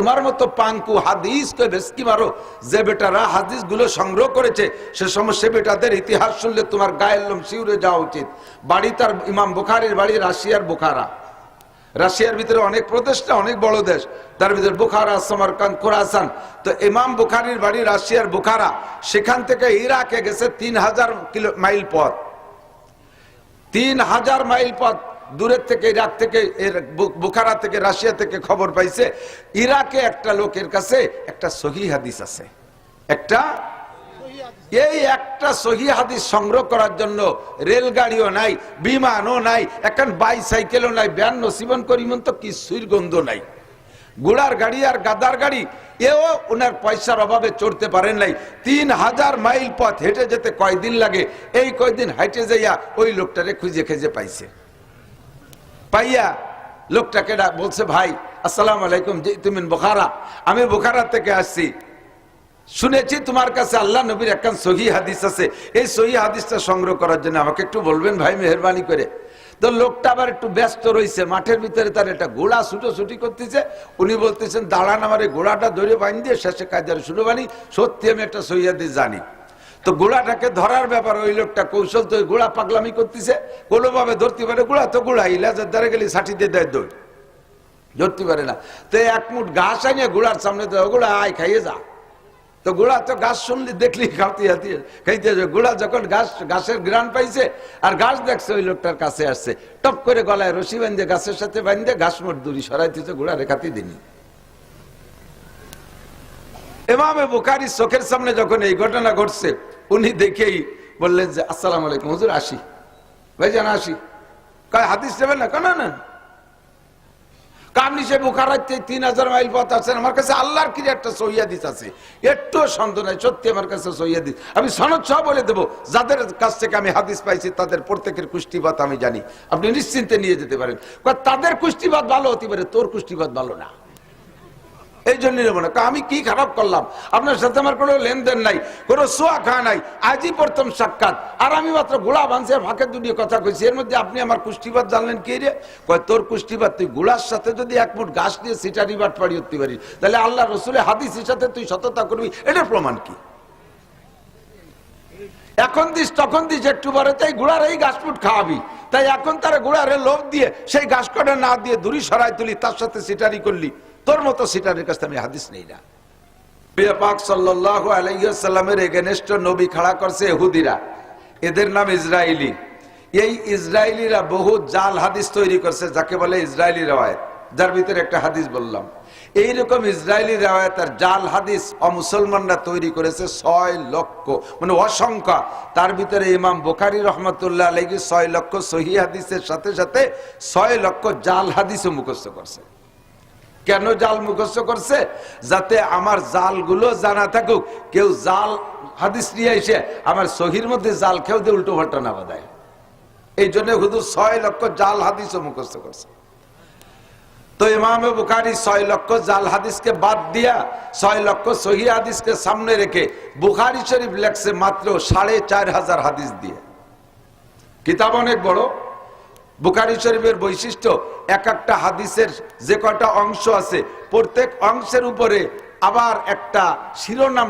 তোমার মতো পাঙ্কু হাদিস কে ভেস্কি মারো, যে বেটারা হাদিস গুলো সংগ্রহ করেছে সে সমস্ত বেটাদের ইতিহাস শুনলে তোমার গায়ের লোম শিউরে যাওয়া উচিত। বাড়ি তার ইমাম বুখারীর বাড়ি রাশিয়ার বুখারা। রাশিয়ার ভিতরে অনেক প্রদেশটা, অনেক বড় দেশ, তার ভিতরে বুখারা, সমরকান্দ, খোরাসান। তো ইমাম বুখারীর বাড়ি রাশিয়ার বুখারা, সেখান থেকে ইরাকে গেছে 3000 মাইল পথ। 3000 মাইল পথ দূরের থেকে, ইরাক থেকে, বুখারা থেকে, রাশিয়া থেকে খবর পাইছে ইরাকে একটা লোকের কাছে একটা সহিহ হাদিস আছে। এই একটা সহিহ হাদিস সংগ্রহ করার জন্য রেলগাড়িও নাই, বিমানও নাই, এখন বাইসাইকেলও নাই, ব্যান নসিবন করিমন তো কিছুর গন্ধ নাই। ঘোড়ার গাড়ি আর গাদার গাড়ি এও ওনার পয়সার অভাবে চড়তে পারেন নাই। 3000 মাইল পথ হেঁটে যেতে কয়দিন লাগে, এই কয়দিন হাইটে যাইয়া ওই লোকটারে খুঁজে খুঁজে পাইছে। পাইয়া লোকটাকে বলছে, ভাই আসসালামু আলাইকুম, জি তুমি বুখারা, আমি বুখারা থেকে আসছি, শুনেছি তোমার কাছে আল্লাহ নবীর একখান সহিহ হাদিস আছে, এই সহিহ হাদিসটা সংগ্রহ করার জন্য আমাকে একটু বলবেন ভাই, মেহরবানি করে। তো লোকটা আবার একটু ব্যস্ত রয়েছে, মাঠের ভিতরে তার একটা ঘোড়া ছুটোছুটি করতেছে। উনি বলতেছেন, দাঁড়ান, আমার এই ঘোড়াটা ধরে বাইন দিয়ে শেষে কায়দার শুরু বানি, সত্যি আমি একটা সহিহ হাদিস জানি। তো ঘোড়াটাকে ধরার ব্যাপার ওই লোকটা কৌশল, তো ঘোড়া পাগলামি করতেছে, কোনোভাবে ধরতে পারে, ঘোড়া তো ঘোড়া, ইলাজের দ্বারা গেলে ষাটি দিয়ে দেয়, দৌড় ধরতে পারে না। তো এক মুঠ ঘাস আনিয়ে ঘোড়ার সামনে দেয়, ঘোড়া আয় খাইয়ে যা। তো ঘোড়া তো ঘাস শুনলি দেখলি খাইতে ঘোড়া যখন ঘাসের গ্রান পাইছে আর ঘাস দেখছে, ওই লোকটার কাছে আসছে, টপ করে গলায় রশি বাঁধে গাছের সাথে বাঁধে ঘাস মোট দূরি সরাইতেছে, ঘোড়া রেখাতে দিনি। ইমামে বুখারী চোখের সামনে যখন এই ঘটনা ঘটছে, উনি দেখেই বললেন যে আসসালামু আলাইকুম হুজুর, আসি ভাইজান, আসি। কয় হাদিস নেবেন না? কেন না, আপনি সে বুখারাতে 3000 মাইল পথ আছেন, আমার কাছে আল্লাহর কি একটা সহিহ হাদিস আছে, একটু সন্দেহ নাই, সত্যি আমার কাছে সহিহ হাদিস, আমি সনদ সহ বলে দেবো, যাদের কাছ থেকে আমি হাদিস পাইছি তাদের প্রত্যেকের কুষ্টিবাত আমি জানি, আপনি নিশ্চিন্তে নিয়ে যেতে পারেন। তাদের কুষ্টিবাত ভালো হতে পারে, তোর কুষ্টিবাত ভালো না, এই জন্য নেব না। আমি কি খারাপ করলাম? আপনার সাথে আমার কোনো লেনদেন নাই, কোনো সোয়া খাওয়া নাই, আজই প্রথম সাক্ষাৎ, আর আমি মাত্র গোড়া বাঁধছে ফাঁকে দুনিয়ে কথা কইছি, এর মধ্যে আপনি আমার কুষ্টিবাদ জানলেন কি রে? কয় তোর কুষ্টিবাদ, তুই গোড়ার সাথে যদি এক মুঠ ঘাস দিয়ে সিটারি বাট পাড়ি উঠতে পারিস, তাহলে আল্লাহ রসুলের হাদিসের সাথে তুই সততা করবি, এটার প্রমাণ কি? এখন দিস তখন দিস একটু বড়, তাই ঘোড়ার এই ঘাস ফুট খাওয়াবি, তাই এখন তারা ঘোড়ারে লোভ দিয়ে সেই ঘাস কটা না দিয়ে দূরি সরাই তুলি, তার সাথে সিটারি করলি, তোর মতো সিটারের কাছে আমি হাদিস নেই না। পাক সাল্লাল্লাহু আলাইহি ওয়াসাল্লামের এগেনস্ট নবী খাড়া করছে ইহুদিরা, এদের নাম ইসরায়েলি। এই ইসরায়েলিরা বহু জাল হাদিস তৈরি করছে, যাকে বলে ইসরায়েলি রওয়ায়াত, যার ভিতরে একটা হাদিস বললাম। এইরকম ইসরায়েলি রওয়ায়াত আর জাল হাদিস অমুসলমানরা তৈরি করেছে 6 লক্ষ, মানে অসংখ্য। তার ভিতরে ইমাম বুখারী রহমাতুল্লাহ আলাইহি 6 লক্ষ সহিহ হাদিসের সাথে সাথে 6 লক্ষ জাল হাদিসও মুখস্থ করছে। কেন জাল মুখস্থ করছে? যাতে আমার জালগুলো জানা থাকুক, কেউ জাল হাদিস নিয়ে এসে আমার সহির মধ্যে জাল খেউ দিয়ে উল্টো পাল্টা না বাঁধায়। এই জন্য হুজুর 6 লক্ষ জাল হাদিসও মুখস্থ করছে। তো ইমাম বুখারী 6 লক্ষ জাল হাদিসকে বাদ দিয়া 6 লক্ষ সহিহ হাদিসকে সামনে রেখে বুখারী শরীফ লেখছে মাত্র 4500 হাদিস দিয়ে। কিতাব অনেক বড়। বুখারী শরীফের বৈশিষ্ট্য, এক একটা হাদিসের যে কটা অংশ আছে, প্রত্যেক অংশের উপরে আবার একটা শিরোনাম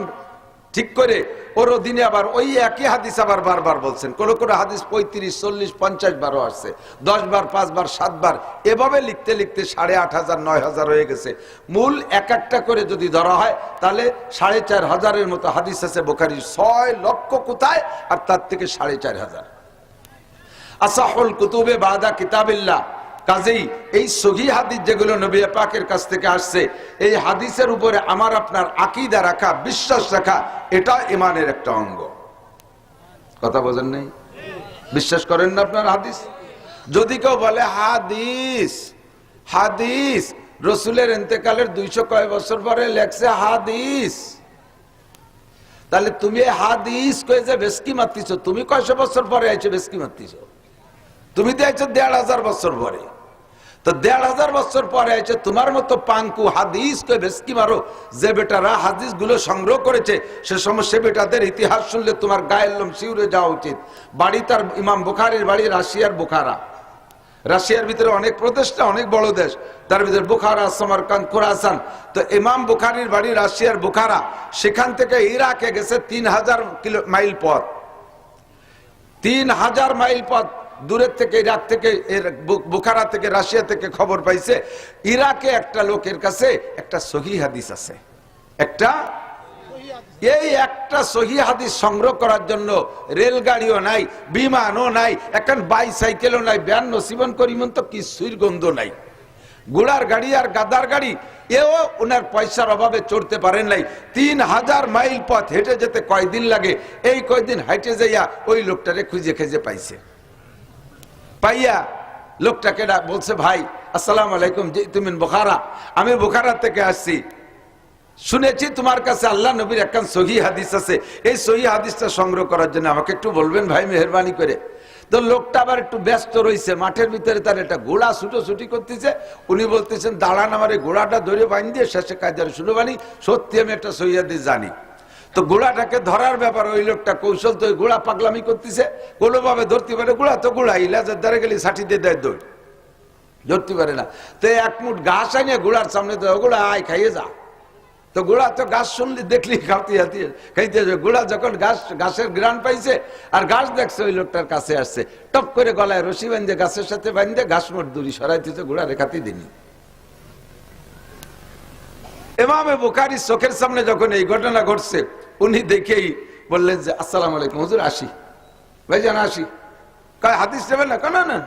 ঠিক করে ওর অধীনে আবার ওই একই হাদিস আবার বারবার বলছেন। কোনো কোনো হাদিস 35, 40, 50 বারও আসছে, 10 বার, 5 বার, 7 বার, এভাবে লিখতে লিখতে 8500, 9000 হয়ে গেছে। মূল এক একটা করে যদি ধরা হয় তাহলে 4500-এর মতো হাদিস আছে বুখারীর। 6 লক্ষ কোথায়, আর তার থেকে 4500। আসাহুল কুতুবে বাদা কিতাবিল্লাহ। কাজেই এই সহিহ হাদিস যেগুলো নবী পাকের কাছ থেকে আসছে, এই হাদিসের উপরে আমার আপনার আকীদা রাখা, বিশ্বাস রাখা, এটা ঈমানের একটা অঙ্গ। কথা বোঝেন নাই? বিশ্বাস করেন না আপনার হাদিস? যদি কেউ বলে হাদিস হাদিস রসুলের ইন্তেকালের 200 কয় বছর পরে লেখছে হাদিস, তাহলে তুমি হাদিস কয়ে যে বেশকি মারতিছো, তুমি কয়শো বছর পরে আইছো বেশকি মারতিছো? তুমি তো আইছো 1500 বছর পরে। তো 1500 বছর পরে আইছো, তোমার মতো পাঙ্কু হাদিস কয়ে বেশকি মারো, যে বেটারা হাদিস গুলো সংগ্রহ করেছে সে সমস্ত বেটাদের ইতিহাস শুনলে তোমার গায়ের লোম শিউরে যাওয়া উচিত। বাড়ি তার ইমাম বুখারীর বাড়ি রাশিয়ার বুখারা। রাশিয়ার ভিতরে অনেক প্রদেশটা, অনেক বড় দেশ, তার ভিতরে বুখারা, সমরকান্দ, খোরাসান। তো ইমাম বুখারীর বাড়ি রাশিয়ার বুখারা, সেখান থেকে ইরাকে গেছে 3000 মাইল পথ, 3000 মাইল পথ দূরের থেকে, ইরাক থেকে, বুখারা থেকে, রাশিয়া থেকে খবর পাইছে ইরাকে একটা লোকের কাছে একটা সহিহ হাদিস আছে। এই একটা সহিহ হাদিস সংগ্রহ করার জন্য রেলগাড়িও নাই, বিমানও নাই, এখন বাইসাইকেলও নাই, ব্যান নসিবন করিমন তো কিছুর গন্ধ নাই, ঘোড়ার গাড়ি আর গাদার গাড়ি এও ওনার পয়সার অভাবে চড়তে পারেন নাই। 3000 মাইল পথ হেঁটে যেতে কয়দিন লাগে, এই কয়দিন হাইটে যাইয়া ওই লোকটারে খুঁজে খুঁজে পাইছে। পাইয়া লোকটাকে বলছে, ভাই আসসালামু আলাইকুম, জি তুমি বুখারা, আমি বুখারা থেকে আসছি, শুনেছি তোমার কাছে আল্লাহ নবীর একখান সহিহ হাদিস আছে, এই সহিহ হাদিসটা সংগ্রহ করার জন্য আমাকে একটু বলবেন ভাই, মেহরবানি করে। তো লোকটা আবার একটু ব্যস্ত রয়েছে, মাঠের ভিতরে তার একটা ঘোড়া ছুটোছুটি করতেছে, উনি বলতেছেন দাঁড়ান, আমার এই ঘোড়াটা ধরে বাঁধিয়ে শেষে কাজের শুরু বানি, সত্যি আমি একটা সহিহ হাদিস জানি। তো ঘোড়াটাকে ধরার ব্যাপার ওই লোকটা কৌশল, তো ওই ঘোড়া পাগলামি করতেছে, কোনোভাবে ধরতে পারে, ঘোড়া তো ঘোড়া, ইলাজের দ্বারা গেলে ছাটি দিয়ে দেয় দৌড়, ধরতে পারে না। তো এক মুঠ ঘাস আনিয়ে ঘোড়ার সামনে দেয়, ঘোড়া আয় খাইয়ে যা। তো ঘোড়া তো ঘাস শুনলি দেখলি খাইতে ঘোড়া যখন ঘাসের গ্রান পাইছে আর ঘাস দেখছে, ওই লোকটার কাছে আসছে, টপ করে গলায় রশি বাঁধে গাছের সাথে বাঁধে ঘাস মোট দূরি সরাইতেছে, ঘোড়া রেখাতেই দিনি। ইমামে বুখারী চোখের সামনে যখন এই ঘটনা ঘটছে, উনি দেখেই বললেন যে আসসালামু আলাইকুম হুজুর, আসি ভাইজান, আসি। কয় হাদিস নেবেন না? কেন না,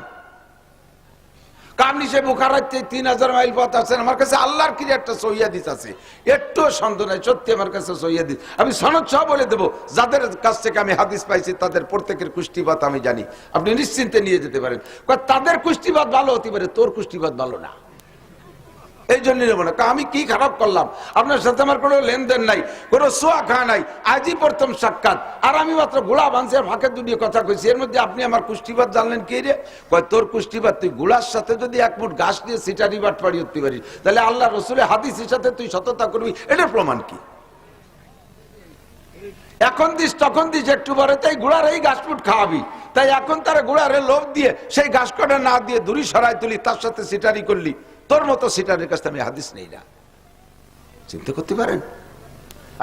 আপনি সে বুখারাতে 3000 মাইল পথ আছেন, আমার কাছে আল্লাহর কি একটা সহিহ হাদিস আছে, একটু সন্দেহ নাই, সত্যি আমার কাছে সহিহ হাদিস, আমি সনদ সহ বলে দেবো, যাদের কাছ থেকে আমি হাদিস পাইছি তাদের প্রত্যেকের কুষ্টিপাত আমি জানি, আপনি নিশ্চিন্তে নিয়ে যেতে পারেন। তাদের কুষ্টিপাত ভালো হতে পারে, তোর কুষ্টিপাত ভালো না, এই জন্য নেবো না। আমি কি খারাপ করলাম? আপনার সাথে আমার কোনো লেনদেন নাই, কোনো সোয়া খাওয়া নাই, আজই প্রথম সাক্ষাৎ, আর আমি মাত্র গোড়া বাঁধছি আর ফাঁকে দুনিয়া কথা কইছি, এর মধ্যে আপনি আমার কুষ্টিপাত জানলেন কি রে? কয় তোর কুষ্টিপাত, তুই গোড়ার সাথে যদি এক মুঠ ঘাস নিয়ে সিটারি বাট পাড়ি উঠতে পারিস, তাহলে আল্লাহ রসুলের হাদিসের সাথে তুই সততা করবি, এটার প্রমাণ কি? এখন দিস তখন দিস, একটু পরে তাই ঘোড়ার এই ঘাসফুট খাওয়াবি, তাই এখন তারা ঘোড়ারে লোভ দিয়ে সেই ঘাস কটা না দিয়ে দূরি সরাই তুলি, তার সাথে সিটারি করলি, তোর মতো সিটারের কাছে আমি হাদিস নেই না। চিন্তা করতে পারেন?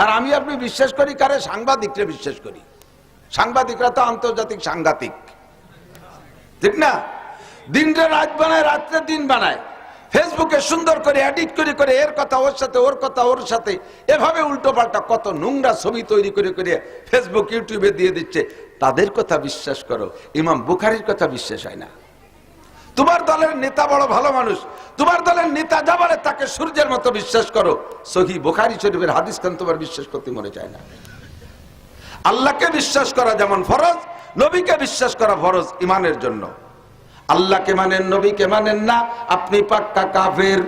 আর আমি আপনি বিশ্বাস করি কারে? সাংবাদিকরা বিশ্বাস করি। সাংবাদিকরা তো আন্তর্জাতিক সাংঘাতিক, ঠিক না? দিনরে রাত বানায়, রাত্রে দিন বানায়, ফেসবুকে সুন্দর করে এডিট করে করে এর কথা ওর সাথে, ওর কথা ওর সাথে, এভাবে উল্টো পাল্টা কত নোংরা ছবি তৈরি করে করে ফেসবুক ইউটিউবে দিয়ে দিচ্ছে। তাদের কথা বিশ্বাস করো, ইমাম বুখারীর কথা বিশ্বাস হয় না। তোমার দলের নেতা বড় ভালো মানুষ, তোমার দলের নেতা যা বলে তাকে সূর্যের মতো বিশ্বাস করো, সহিহ বুখারী শরীফের হাদিস খান তোমার বিশ্বাস করতে মনে চায় না। আল্লাহকে বিশ্বাস করা যেমন ফরজ, নবীকে বিশ্বাস করা ফরজ ইমানের জন্য। আল্লাহকে মানেন, নবীকে মানেন না, আপনি পাক্কা কাফের।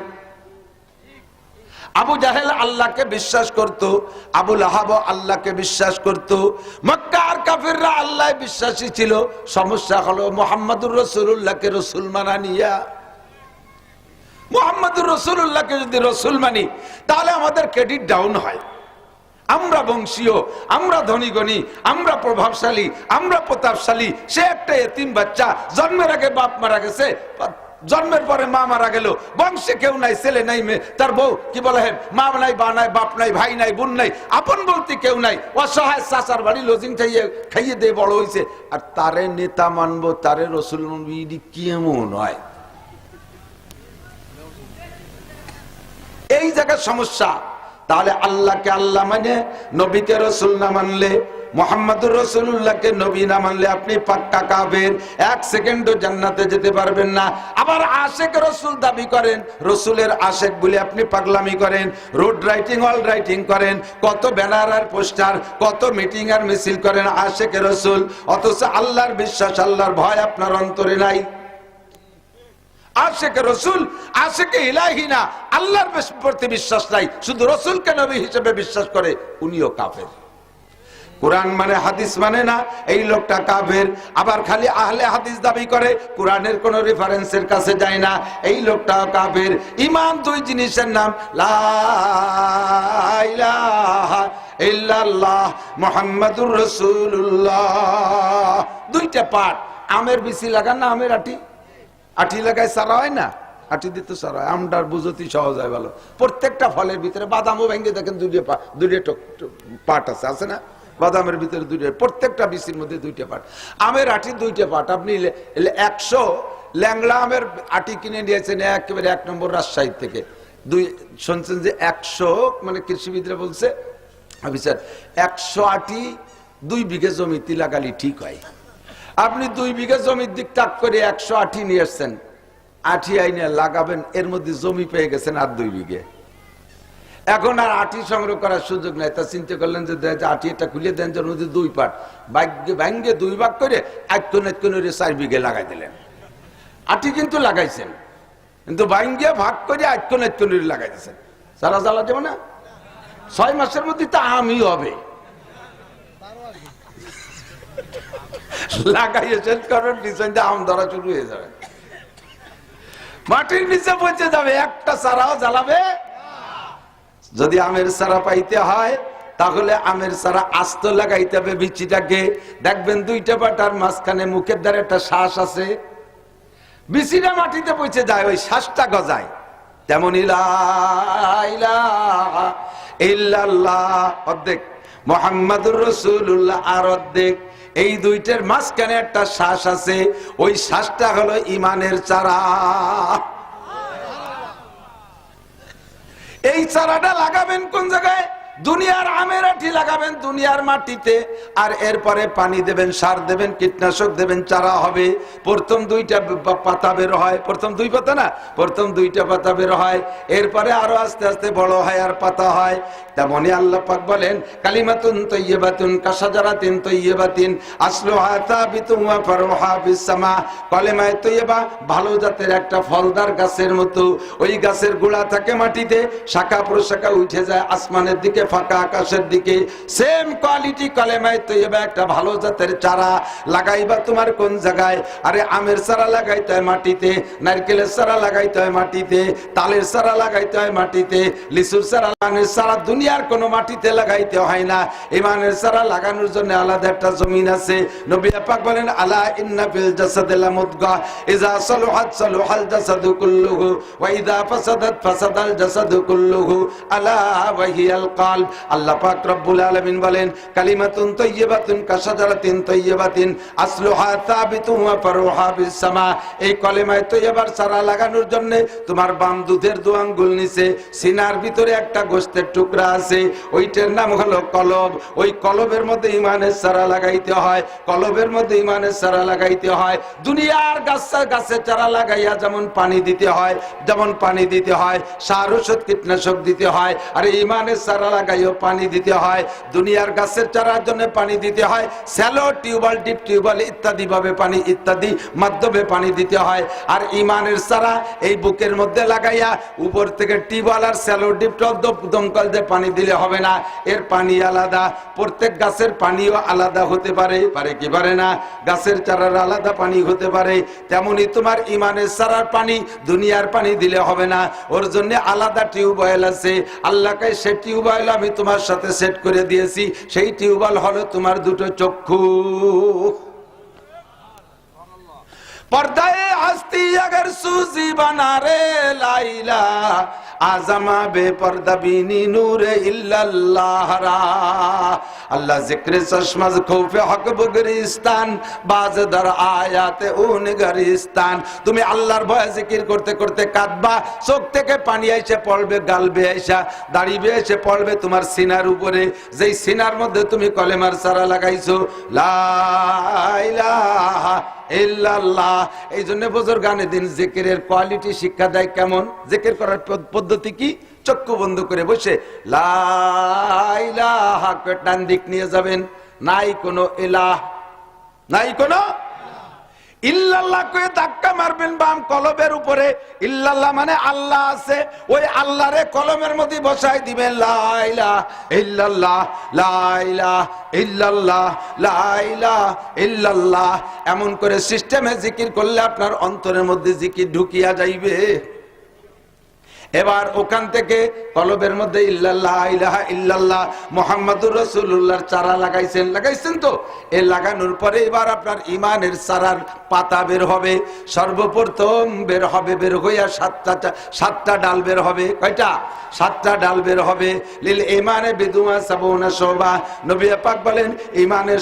আবু জাহেল আল্লাহকে বিশ্বাস করত, আবু লাহাব আল্লাহকে বিশ্বাস করত, মক্কার কাফিররা আল্লাহ বিশ্বাসী ছিল। সমস্যা হলো মুহাম্মদুর রাসূলুল্লাহকে রাসূল মানা নিয়া। মুহাম্মদুর রাসূলুল্লাহকে যদি রাসূল মানি, তাহলে আমাদের ক্রেডিট ডাউন হয়। আমরা বংশীয়, আমরা ধনীগণী, আমরা প্রভাবশালী, আমরা প্রতাপশালী। সে একটা এতিম বাচ্চা, জন্মের আগে বাপ মারা গেছে, জন্মের পরে মা মারা গেল, বংশে কেউ নাই, ছেলে নাই, মেয়ে, তার বউ কি বলে, মা নাই, বা নাই, বাপ নাই, ভাই নাই, বোন নাই, আপন বলতে কেউ নাই, অসহায় চাচার বাড়ি লজিং খাইয়ে দিয়ে বড় হয়েছে, আর তারে নেতা মানবো, তারে রসুল মানবো, কেমন হয়? এই জায়গার সমস্যা। তাহলে আল্লাহকে আল্লাহ মানে, নবীকে রসুল না মানলে, মুহাম্মদুর রাসূলুল্লাহকে নবী না মানলে আপনি পাক্কা কাফের, এক সেকেন্ডও জান্নাতে যেতে পারবেন না। আবার আশেক রসুল দাবি করেন, রসুলের আশেক বলে আপনি পাগলামি করেন, রোড রাইটিং, অল রাইটিং করেন, কত ব্যানার আর পোস্টার, কত মিটিং আর মিছিল করেন আশেক রসুল, অথচ আল্লাহর বিশ্বাস, আল্লাহর ভয় আপনার অন্তরে নাই। আশেক রসুল, আশেক ইলাহি না, আল্লাহর প্রতি বিশ্বাস নাই, শুধু রসুলকে নবী হিসেবে বিশ্বাস করে, উনিও কাফের। কোরআন মানে, হাদিস মানে না, এই লোকটা কাফের। আবার খালি আহলে হাদিস দাবি করে, কোরআনের কোন রেফারেন্সের কাছে যায় না, এই লোকটা কাফের। ঈমান দুই জিনিসের নাম, লা ইলাহা ইল্লাল্লাহ মুহাম্মাদুর রাসূলুল্লাহ। দুইটা পার্ট, আমের বিচি লাগান না আমের আটি, আঠি লাগায় সারা হয় না, আঠি দিতে সারা হয়, আমটার বুঝতি সহজ হয় ভালো। প্রত্যেকটা ফলের ভিতরে বাদামও ভেঙে দেখেন দুইটা পাট আছে না, বাদামের ভিতরে দুইটা, প্রত্যেকটা বিচির মধ্যে দুইটা পাট। আমের আঠি দুইটা পাট। আপনি 100 ল্যাংড়া আমের আটি কিনে নিয়েছেন একেবারে 1 নম্বর রাজশাহী থেকে। শুনছেন যে 100 মানে কৃষিবিদরা বলছে অফিসার 100 আটি 2 বিঘে জমিতে লাগালি ঠিক হয়। আপনি 2 বিঘে জমির দিক তাক করে 100 আটি নিয়ে আসছেন, আঠি আইনে লাগাবেন, এর মধ্যে জমি পেয়ে গেছেন আর 2 বিঘে। এখন আর আটি সংগ্রহ করার সুযোগ নাই। তা চিন্তা করলেন যে আটি এটা খুলে দেন, যার মধ্যে 2 পাট ভাঙ্গে 2 ভাগ করে 4 বিঘে লাগাই দিলেন। আটি কিন্তু লাগাইছেন, কিন্তু ভাঙ্গে ভাগ করে 8 লাগাই দিয়েছেন। সারা জ্বালা যাবে না, 6 মাসের মধ্যে তা আমি হবে লাগাইছেন, কারণ পিছন দিয়ে আম ধরা শুরু হয়ে যাবে, মাটির নিচে পৌঁছে যাবে, একটা চারাও জ্বালাবে। যদি আমের চারা পাইতে হয় তাহলে আমের চারা আস্ত লাগাইতে হবে বিচিটাকে। দেখবেন 2টা পাটার মাঝখানে মুখের দ্বারা একটা শ্বাস আছে, বিচিটা মাটিতে পৌঁছে যায়, ওই শ্বাসটা গজায়। তেমন অর্ধেক মুহাম্মাদুর রাসূলুল্লাহ আর অর্ধেক, এই 2টার মাঝখানে একটা শ্বাস আছে, ওই শ্বাসটা হলো ইমানের চারা। এই চারাটা লাগাবেন কোন জায়গায়? দুনিয়ার আমের আঠি লাগাবেন দুনিয়ার মাটিতে, আর এরপরে পানি দেবেন, সার দেবেন, কীটনাশক দেবেন, চারা হবে। প্রথম 2টা পাতা বের হয়, প্রথম 2 পাতা না, প্রথম 2টা পাতা বের হয়, এরপরে আরো আস্তে আস্তে বড় হয় আর পাতা হয়। তেমনি আল্লাহ পাক বলেন কালিমাতুন তাইয়্যিবাতুন কাশাজারাতিন তাইয়্যিবাতিন আসলুহা সাবিতুন ওয়া ফারুহা বিস সামা। কালিমায়ে তাইয়্যিবা ভালো জাতের একটা ফলদার গাছের মতো, ওই গাছের গোড়া থাকে মাটিতে, শাখা প্রশাখা উঠে যায় আসমানের দিকে, ফাঁকা আকাশের দিকে। সেম কোয়ালিটি কালেমায়ে তাইয়্যিবা একটা ভালো জাতের চারা লাগাইবা তোমার কোন জায়গায়? আরে আমের চারা লাগাইতে হয় মাটিতে, নারকেলের চারা লাগাইতে হয় মাটিতে, তালের চারা লাগাইতে হয় মাটিতে, লিচুর চারা লাগানোর চারা দুনিয়ার কোনো মাটিতে লাগাইতে হয় না। ইমানের চারা লাগানোর জন্য আলাদা একটা জমিন আছে। নবী পাক বলেন আলা ইন্না ফিল জাসাদি লামুদগা ইযা সালুহাত সালুহাল জাসাদু কুল্লুহু ওয়া ইযা ফাসাদাত ফাসাদাল জাসাদু কুল্লুহু আলা ওয়া হিয়াল কলব। আল্লাহ পাক রব্বুল আলামিন বলেন কালিমাতুন তাইয়্যিবাতুন কাশাজারাতিন তাইয়্যিবাতিন আসলুহা সাবিতুন ওয়া ফারুহা বিস সামা। এই কলেমায়ে তাইয়্যিবার চারা লাগানোর জন্য তোমার বাম দুধের 2 আঙ্গুল নিচে সিনার ভিতরে একটা গোশতের টুকরা আছে, ওইটার নাম হলো কলব। ওই কলবের মধ্যে ইমানের চারা লাগাইতে হয়, কলবের মধ্যে ইমানের চারা লাগাইতে হয়। দুনিয়ার গাছে চারা লাগাইয়া যেমন পানি দিতে হয়, যেমন পানি দিতে হয়, সার ওষুধ কীটনাশক দিতে হয়, আর ইমানের চারা লাগাইও পানি দিতে হয়। দুনিয়ার গাছের চারার জন্য পানি দিতে হয় স্যালো টিউবওয়েল, ডিপ টিউবওয়েল ইত্যাদি ভাবে পানি, ইত্যাদি মাধ্যমে পানি দিতে হয়। আর ইমানের চারা এই বুকের মধ্যে লাগাইয়া উপর থেকে টিউবওয়েল আর স্যালো ডিপ দমকল দিয়ে পানি দিলে হবে না, এর পানি আলাদা। প্রত্যেক গাছের পানিও আলাদা হতে পারে, পারে কি পারে না? গাছের চারার আলাদা পানি হতে পারে। তেমনি তোমার ইমানের চারার পানি দুনিয়ার পানি দিলে হবে না, ওর জন্য আলাদা টিউবওয়েল আছে। আল্লাহকে সেই টিউবওয়েল আমি তোমার সাথে সেট করে দিয়েছি। সেই টিউবওয়েল হলো তোমার 2টো চক্ষু। पर्दाए हस्ती अगर सूजी बना रे लाइला आजमा बेपर्दा बीनी नूरे इल्लल्लाह रा। अल्लाह जिक्र चश्मज खौफे हक बुगरिस्तान बाज दर आयाते उन गरिस्तान। তুমি আল্লাহর ভয়ে জিকির করতে করতে কাঁদবা, চোখ থেকে পানি এসে পড়বে, গাল বেয়ে এসে দাঁড়িয়ে এসে পড়বে তোমার সিনার উপরে, যেই সিনার মধ্যে তুমি কলেমার চারা লাগাইছো লা ইলাহা ইল্লাল্লাহ। এই জন্য বুজুর্গানে দিন জিকিরের কোয়ালিটি শিক্ষা দেয় কেমন, জিকির করার পদ্ধতি কি। চক্ষু বন্ধ করে বসে লা ইলাহা ডান দিক নিয়ে যাবেন, নাই কোনো ইলাহ, নাই কোনো ইল্লাল্লাহ কয়ে ধাক্কা মারবেন বাম কলবের উপরে। ইল্লাল্লাহ মানে আল্লাহ আছে, ওই আল্লাহরে কলমের মধ্যে বসাই দিবেন লা ইলাহা ইল্লাল্লাহ, লা ইলাহা ইল্লাল্লাহ, লা ইলাহা ইল্লাল্লাহ। এমন করে সিস্টেমে জিকির করলে আপনার অন্তরের মধ্যে জিকির ঢুকিয়া যাইবে। এবার ওখান থেকে কলবের মধ্যে ইল্লাল্লাহ ইলাহা ইল্লাল্লাহ মুহাম্মাদুর রাসূলুল্লাহর চারা লাগাইছেন তো এই লাগানোর পরে এবার আপনার ঈমানের চারার পাতা বের হবে। সর্বপ্রথম বের হইয়া সাতটা ডাল বের হবে। কয়টা? 7টা ডাল বের হবে। লিল ঈমানে বিদুয়া সাবুনা শুবা। নবী পাক বলেন ঈমানের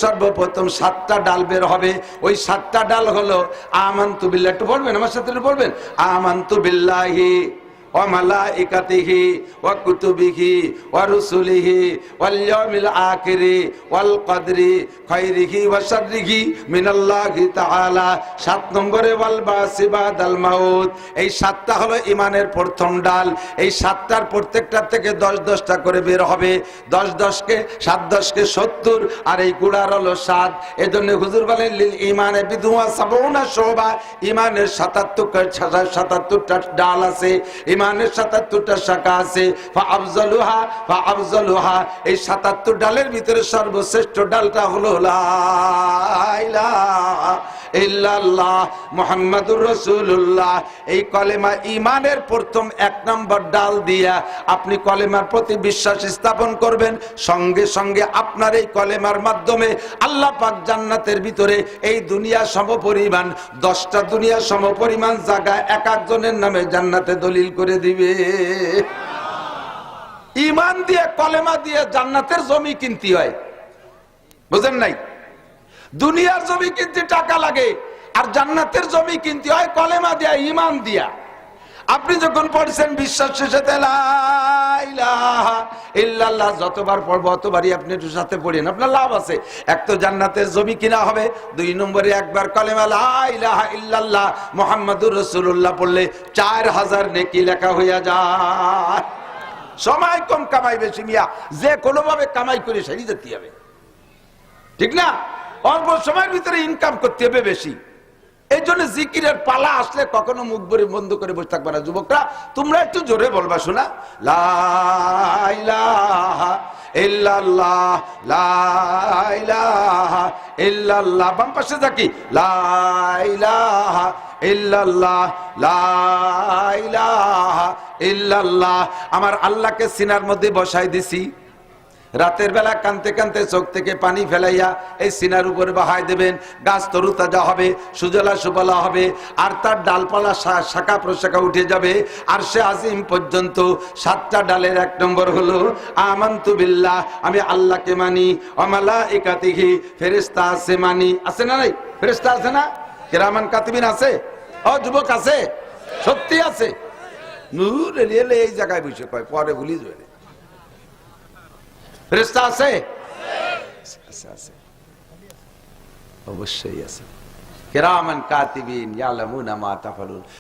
সর্বপ্রথম 7টা ডাল বের হবে। ওই 7টা ডাল হলো আমানতু বিল্লাহ। একটু বলবেন আমার সাথে, বলবেন আমানতু বিল্লাহি ওয়া মালাইকাতিহি ওয়া কুতুবিহি ওয়া রুসুলিহি ওয়াল ইয়াউমিল আখিরি ওয়াল কদরি খায়রিহি ওয়া শাররিহি মিনাল্লাহি তাআলা। 7 নম্বরে ওয়াল বাসি বাদাল মাউত। এই 7টা হলো ঈমানের প্রথম ডাল। এই 7টার প্রত্যেকটা থেকে 10-10টা করে বের হবে। 10-10কে 7-10কে 70 আর এই গুড়ার হলো 7। এজন্য হুজুর বলেন লিল ঈমানে বিদুয়া সাবুনা শুবা। ঈমানের 77টা ডাল আছে, ঈমানের 77টা শাখা আছে। ফাআফজালুহা এই 77 ডালের ভিতরে সর্বশ্রেষ্ঠ ডালটা হলো লা ইলাহা ইল্লাল্লাহ মুহাম্মাদুর রাসূলুল্লাহ। এই কলেমা ঈমানের প্রথম 1 নম্বর ডাল দিয়া আপনি কলেমার প্রতি বিশ্বাস স্থাপন করবেন। সঙ্গে সঙ্গে আপনার এই কলেমার মাধ্যমে আল্লাহ পাক জান্নাতের ভিতরে এই দুনিয়া সমপরিমাণ 10টা দুনিয়া সমপরিমাণ জায়গা এক একজনের নামে জান্নাতে দলিল করে দিবে। ঈমান দিয়ে কলেমা দিয়ে জান্নাতের জমি কিনতে হয়, বুঝেন নাই? দুনিয়ার জমি কিনতে টাকা লাগে, আর জান্নাতের জমি কিনতে হয় কলেমা দিয়া, ঈমান দিয়া। আপনি যখন পড়ছেন বিশ্বাস শেষে লা ইলাহা ইল্লাল্লাহ যতবার পড়বো অতবারই আপনি একটু সাথে পড়েন, আপনার লাভ আছে। এক তো জান্নাতের জমি কিনা হবে, 2 নম্বরে একবার কলেমা লা ইলাহা ইল্লাল্লাহ মুহাম্মাদুর রাসূলুল্লাহ পড়লে 4000 নেকি লেখা হইয়া যায়। সময় কম, কামাই বেশি মিয়া, যে কোনো ভাবে কামাই করে সেরে যেতে হবে, ঠিক না? অল্প সময়ের ভিতরে ইনকাম করতে হবে বেশি। এই জন্য জিকিরের পালা আসলে কখনো মুখ বন্ধ করে বসে থাকবে না। যুবকরা তোমরা একটু জোরে বলবা, শোনা লা ইলাহা ইল্লাল্লাহ লা ইলাহা ইল্লাল্লাহ। বাম পাশে থাকি লা ইলাহা ইল্লাল্লাহ লা ইলাহা ইল্লাল্লাহ। আমার আল্লাহকে সিনার মধ্যে বসাই দিছি। রাতের বেলা কানতে কানতে চোখ থেকে পানি ফেলাইয়া এই সিনার উপরে বহাই দেবেন। গাছ তরুতাজা হবে, সুজলা সুফলা হবে, আর তার ডালপালা শাখা প্রশাখা উঠে যাবে। আর সে আজিম পর্যন্ত 7টা ডালের 1 নম্বর হলো আমানতু বিল্লাহ, আমি আল্লাহকে মানি। ওয়া মালাইকাতিহি, ফেরেশতা আছে মানি। আছে না নাই? ফেরেশতা আছে না? কিরামান কাতিবিন আছে? ও যুবক আছে? সত্যি আছে? নূর এলে এই জায়গায় বসে কয়, পরে ভুলি যাবে। ফেরেশতা আছে? আছে, অবশ্যই আছে। কিরামান কাতিবিন ইয়ালামুনা মা তাফালুন।